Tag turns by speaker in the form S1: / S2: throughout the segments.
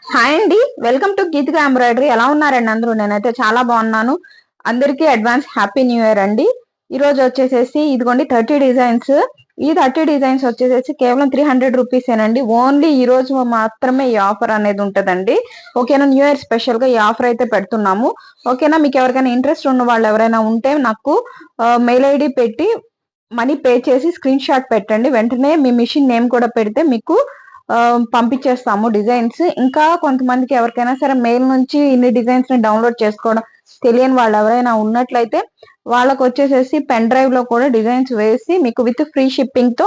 S1: Hi అండి, welcome to Geethika embroidery. ఎలా ఉన్నారండి అందరూ? నేనైతే చాలా బాగున్నాను. అందరికీ అడ్వాన్స్ హ్యాపీ న్యూ ఇయర్ అండి. ఈ రోజు వచ్చేసేసి ఇదిగోండి 30 డిజైన్స్. ఈ 30 డిజైన్స్ వచ్చేసేసి కేవలం 300 రూపీసేనండి. ఓన్లీ ఈ రోజు మాత్రమే ఈ ఆఫర్ అనేది ఉంటదండి. ఓకేనా? న్యూ ఇయర్ స్పెషల్ గా ఈ ఆఫర్ అయితే పెడుతున్నాము. ఓకేనా? మీకు ఎవరికైనా ఇంట్రెస్ట్ ఉన్న వాళ్ళు ఎవరైనా ఉంటే నాకు మెయిల్ ఐడి పెట్టి మనీ పే చేసి స్క్రీన్ షాట్ పెట్టండి. వెంటనే మీ మిషన్ నేమ్ కూడా పెడితే మీకు పంపించేస్తాము డిజైన్స్. ఇంకా కొంతమందికి ఎవరికైనా సరే మెయిల్ నుంచి ఇన్ని డిజైన్స్ ని డౌన్లోడ్ చేసుకోవడం తెలియని వాళ్ళు ఎవరైనా ఉన్నట్లయితే వాళ్ళకు వచ్చేసేసి పెన్ డ్రైవ్ లో కూడా డిజైన్స్ వేసి మీకు విత్ ఫ్రీ షిప్పింగ్ తో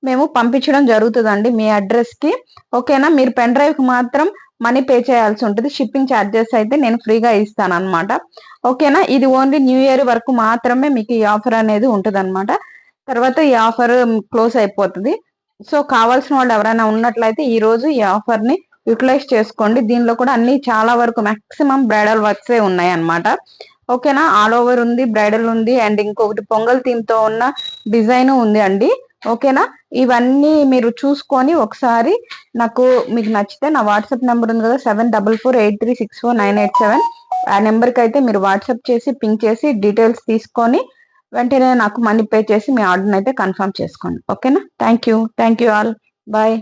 S1: మేము పంపించడం జరుగుతుందండి మీ అడ్రస్ కి. ఓకేనా? మీరు పెన్ డ్రైవ్ కి మాత్రం మనీ పే చేయాల్సి ఉంటుంది. షిప్పింగ్ ఛార్జెస్ అయితే నేను ఫ్రీగా ఇస్తాను అనమాట. ఓకేనా? ఇది ఓన్లీ న్యూ ఇయర్ వరకు మాత్రమే మీకు ఈ ఆఫర్ అనేది ఉంటుంది. తర్వాత ఈ ఆఫర్ క్లోజ్ అయిపోతుంది. సో కావాల్సిన వాళ్ళు ఎవరైనా ఉన్నట్లయితే ఈ రోజు ఈ ఆఫర్ ని యూటిలైజ్ చేసుకోండి. దీనిలో కూడా అన్ని చాలా వరకు మాక్సిమం బ్రైడల్ వర్క్స్ ఉన్నాయి అన్నమాట. ఓకేనా? ఆల్ ఓవర్ ఉంది, బ్రైడల్ ఉంది, అండ్ ఇంకొకటి పొంగల్ థీమ్ తో ఉన్న డిజైన్ ఉంది అండి. ఓకేనా? ఇవన్నీ మీరు చూసుకొని ఒకసారి నాకు మీకు నచ్చితే నా వాట్సాప్ నెంబర్ ఉంది కదా, 7448364987. ఆ నెంబర్కి అయితే మీరు వాట్సాప్ చేసి పింక్ చేసి డీటెయిల్స్ తీసుకొని వెంటనే నాకు మనీ పే చేసి మీ ఆర్డర్ అయితే కన్ఫర్మ్ చేసుకోండి. ఓకేనా? Thank you all. బాయ్.